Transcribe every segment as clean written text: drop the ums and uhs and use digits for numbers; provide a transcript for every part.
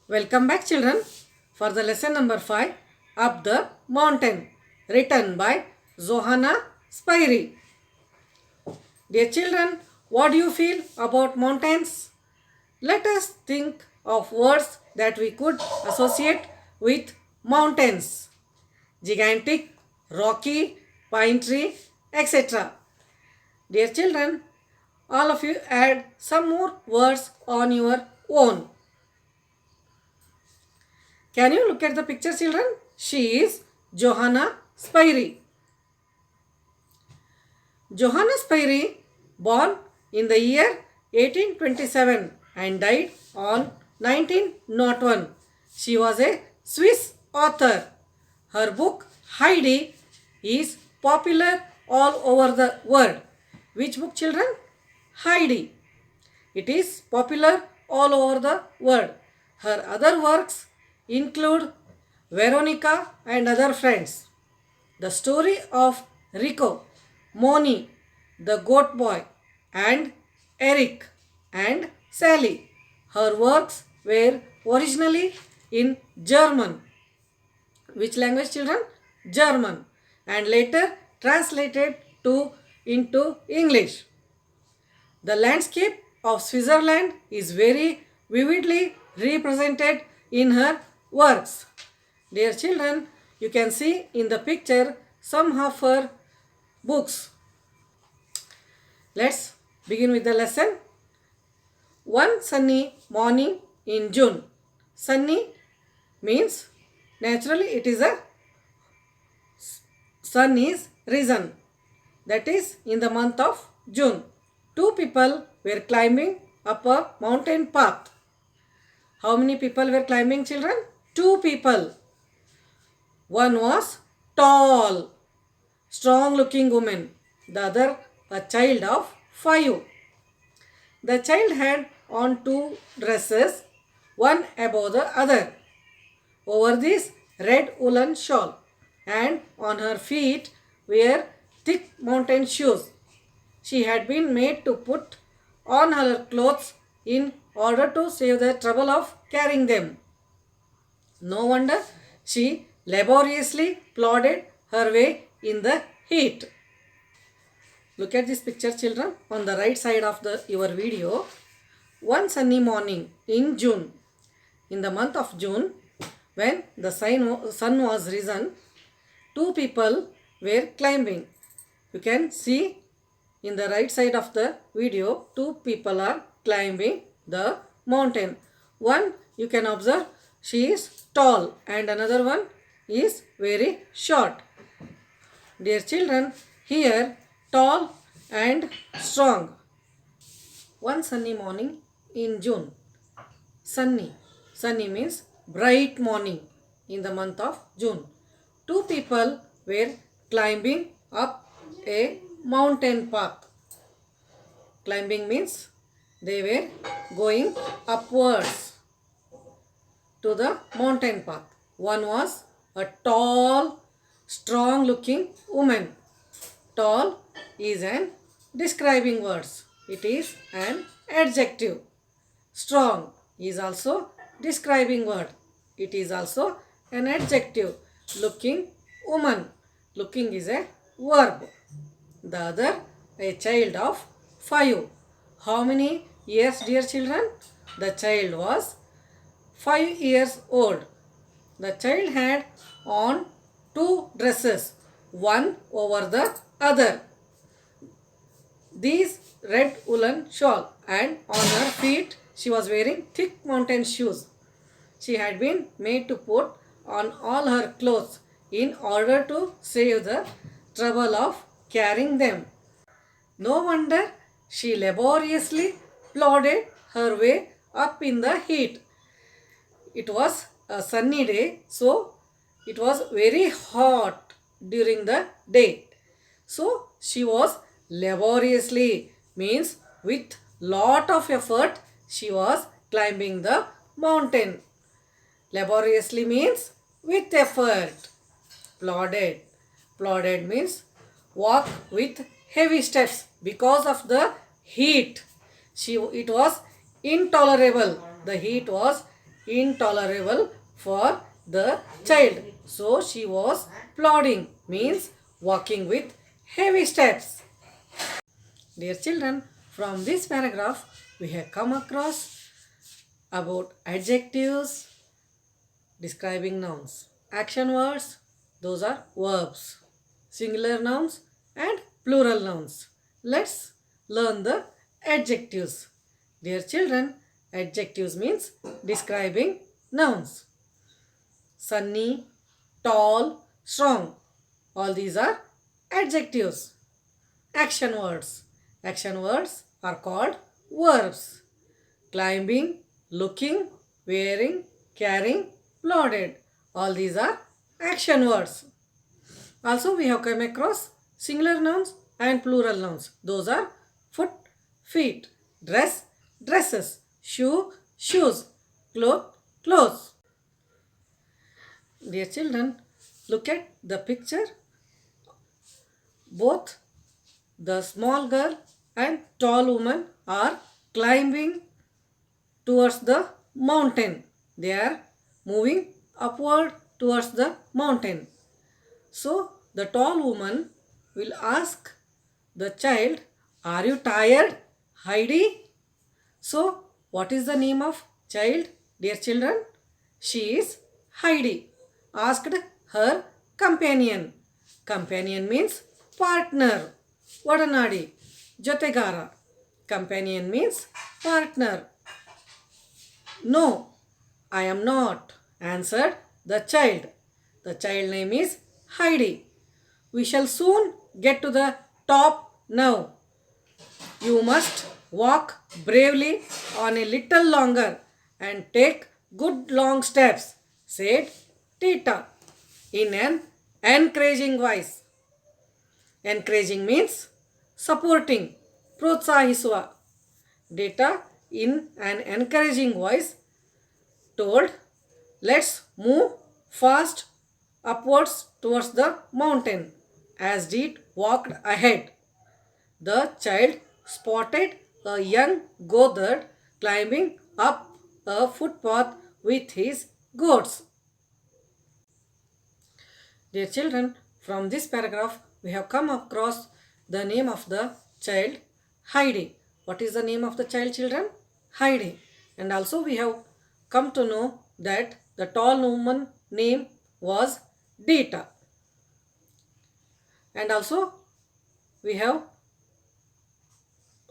Welcome back, children, for the lesson number 5, Up the Mountain, written by Johanna Spyri. Dear children, what do you feel about mountains? Let us think of words that we could associate with mountains: gigantic, rocky, pine tree, etc. Dear children, all of you add some more words on your own. Can you look at the picture, children? She is Johanna Spyri. Johanna Spyri, born in the year 1827 and died on 1901. She was a Swiss author. Her book Heidi is popular all over the world. Which book, children? Heidi. It is popular all over the world. Her other works include Veronica and Other Friends, The Story of Rico, Moni, The Goat Boy, and Eric and Sally. Her works were originally in German. Which language, children? German, and later translated into English. The landscape of Switzerland is very vividly represented in her works. Dear children, you can see in the picture some of her books. Let's begin with the lesson. One sunny morning in June. Sunny means naturally it is a sun is risen. That is in the month of June. Two people were climbing up a mountain path. How many people were climbing, children? Two people. One was tall, strong looking woman. The other a child of 5. The child had on 2 dresses, one above the other. Over this red woolen shawl, and on her feet were thick mountain shoes. She had been made to put on her clothes in order to save the trouble of carrying them. No wonder she laboriously plodded her way in the heat. Look at this picture, children, on the right side of your video. One sunny morning in June, in the month of June, when the sun was risen, two people were climbing. You can see in the right side of the video, two people are climbing the mountain. One, you can observe, she is tall, and another one is very short. Dear children, here tall and strong. One sunny morning in June. Sunny means bright morning in the month of June. Two people were climbing up a mountain path. Climbing means they were going upwards to the mountain path. One was a tall, strong looking woman. Tall is an describing words. It is an adjective. Strong is also describing word. It is also an adjective. Looking, woman. Looking is a verb. The other, a child of 5. How many years, dear children? The child was 5 years old. The child had on 2 dresses, one over the other. These red woolen shawl, and on her feet she was wearing thick mountain shoes. She had been made to put on all her clothes in order to save the trouble of carrying them. No wonder she laboriously plodded her way up in the heat. It was a sunny day, so it was very hot during the day. So she was laboriously, means with lot of effort, she was climbing the mountain. Laboriously means with effort. Plodded. Plodded means walk with heavy steps because of the heat. It was intolerable. The heat was intolerable for the child. So she was plodding, means walking with heavy steps. Dear children, from this paragraph we have come across about adjectives describing nouns. Action words, those are verbs. Singular nouns and plural nouns. Let's learn the adjectives. Dear children, adjectives means describing nouns. Sunny, tall, strong. All these are adjectives. Action words. Action words are called verbs. Climbing, looking, wearing, carrying, plodded. All these are action words. Also we have come across singular nouns and plural nouns. Those are foot, feet, dress, dresses, shoe, shoes, cloth, clothes. Dear children, look at the picture. Both the small girl and tall woman are climbing towards the mountain. They are moving upward towards the mountain. So the tall woman will ask the child, "Are you tired, Heidi?" So what is the name of child, dear children? She is Heidi. Asked her companion. Companion means partner. Vadanadi. Jotegara. Companion means partner. "No, I am not," answered the child. The child name is Heidi. "We shall soon get to the top now. You must walk bravely on a little longer and take good long steps," said Tita in an encouraging voice. Encouraging means supporting, protsahiswa. Data in an encouraging voice told, "Let's move fast upwards towards the mountain." As Deet walked ahead, the child spotted a young goatherd climbing up a footpath with his goats. Dear children, from this paragraph we have come across the name of the child, Heidi. What is the name of the child, children? Heidi. And also we have come to know that the tall woman name was Dita. And also we have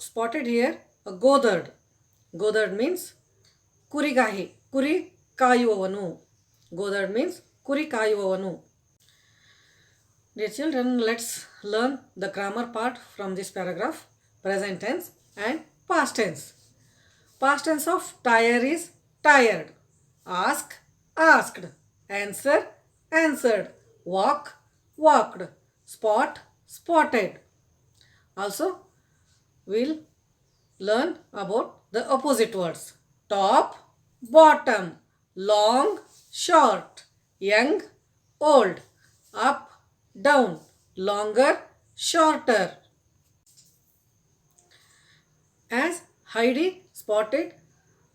spotted here a goatherd. Goatherd means kurigahi. Kuri kayuvavanu. Goatherd means kuri kayuvavanu. Dear children, let's learn the grammar part from this paragraph. Present tense and past tense. Past tense of tire is tired. Ask, asked. Answer, answered. Walk, walked. Spot, spotted. Also, we'll learn about the opposite words. Top, bottom. Long, short. Young, old. Up, down. Longer, shorter. As Heidi spotted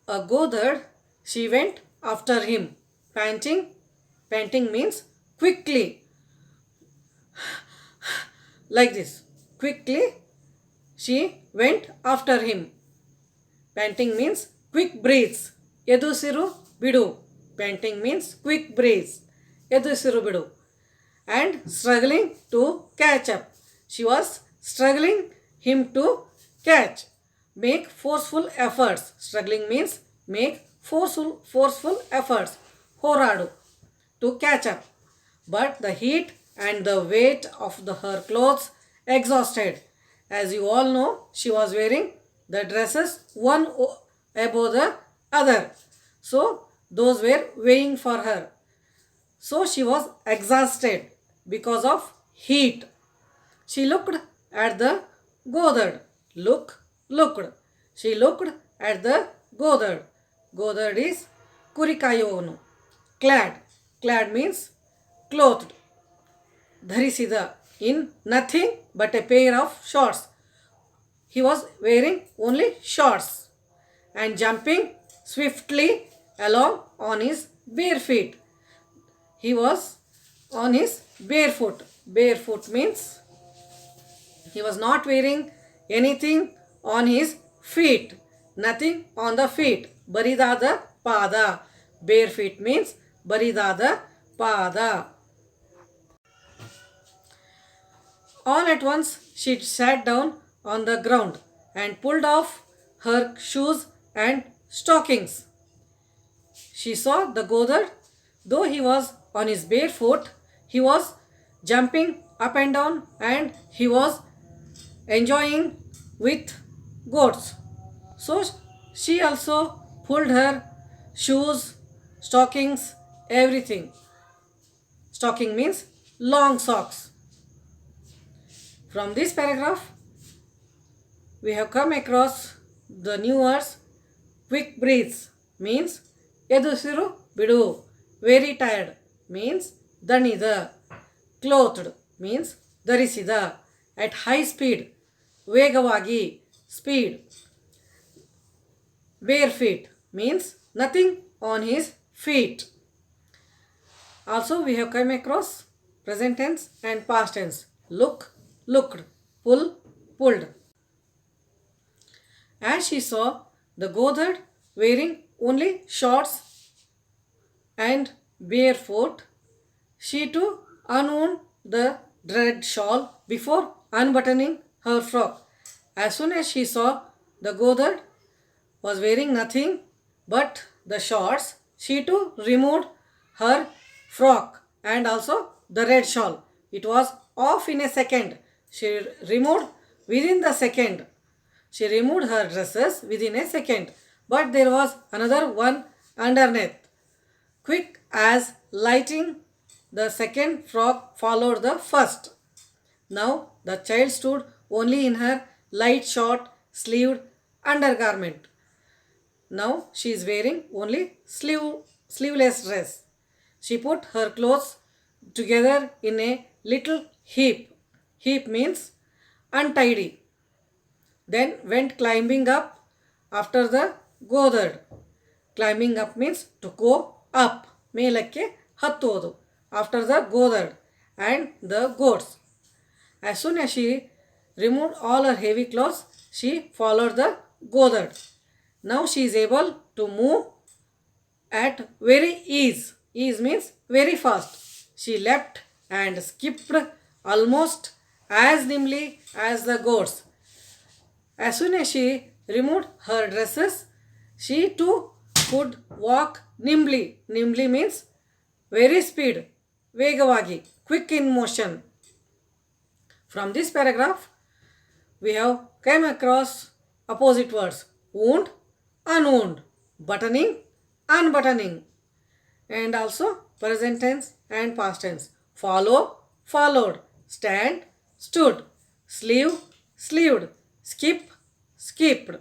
a goatherd, she went after him, panting. Panting means quickly. Like this. Quickly, she went after him. Panting means quick breaths. Edusiru bidu. Panting means quick breaths. Edusiru bidu. And struggling to catch up. She was struggling him to catch. Make forceful efforts. Struggling means make forceful efforts. Horadu. To catch up. But the heat and the weight of her clothes exhausted. As you all know, she was wearing the dresses one above the other. So those were weighing for her. So she was exhausted because of heat. She looked at the goatherd. Looked. She looked at the goatherd. Goatherd is kurikayovanu. Clad. Clad means clothed. Dharisida in nothing but a pair of shorts. He was wearing only shorts and jumping swiftly along on his bare feet. He was on his barefoot. Barefoot means he was not wearing anything on his feet. Nothing on the feet. Baridada pada. Bare feet means baridada pada. All at once she sat down on the ground and pulled off her shoes and stockings. She saw the Godard. Though he was on his bare foot, he was jumping up and down and he was enjoying with goats. So she also pulled her shoes, stockings, everything. Stocking means long socks. From this paragraph, we have come across the new words quick breaths means ಎದುಸಿರು ಬಿಡು. Very tired means ದಣಿದ. Clothed means ಧರಿಸಿದ. At high speed ವೇಗವಾಗಿ speed. Bare feet means nothing on his feet. Also we have come across present tense and past tense. Look, looked, pull, pulled. As she saw the Godard wearing only shorts and barefoot, she too unwound the dread shawl before unbuttoning her frock. As soon as she saw the Godard was wearing nothing but the shorts, she too removed her frock and also the red shawl. It was off in a second. She removed within the second. She removed her dresses within a second. But there was another one underneath. Quick as lightning, the second frock followed the first. Now the child stood only in her light short sleeved undergarment. Now she is wearing only sleeveless dress. She put her clothes together in a little heap. Heap means untidy. Then went climbing up after the Godard. Climbing up means to go up. ಮೇಲಕ್ಕೆ ಹತ್ತುವುದು. After the Godard and the goats. As soon as she removed all her heavy clothes, she followed the Godard. Now she is able to move at very ease. Ease means very fast. She leapt and skipped almost as nimbly as the goats. As soon as she removed her dresses, she too could walk nimbly. Nimbly means very speed, ವೇಗವಾಗಿ, quick in motion. From this paragraph, we have come across opposite words. Wound, unwound. Buttoning, unbuttoning. And also present tense and past tense. Follow, followed. Stand, stood. Sleeve, sleeved. Skip, skipped.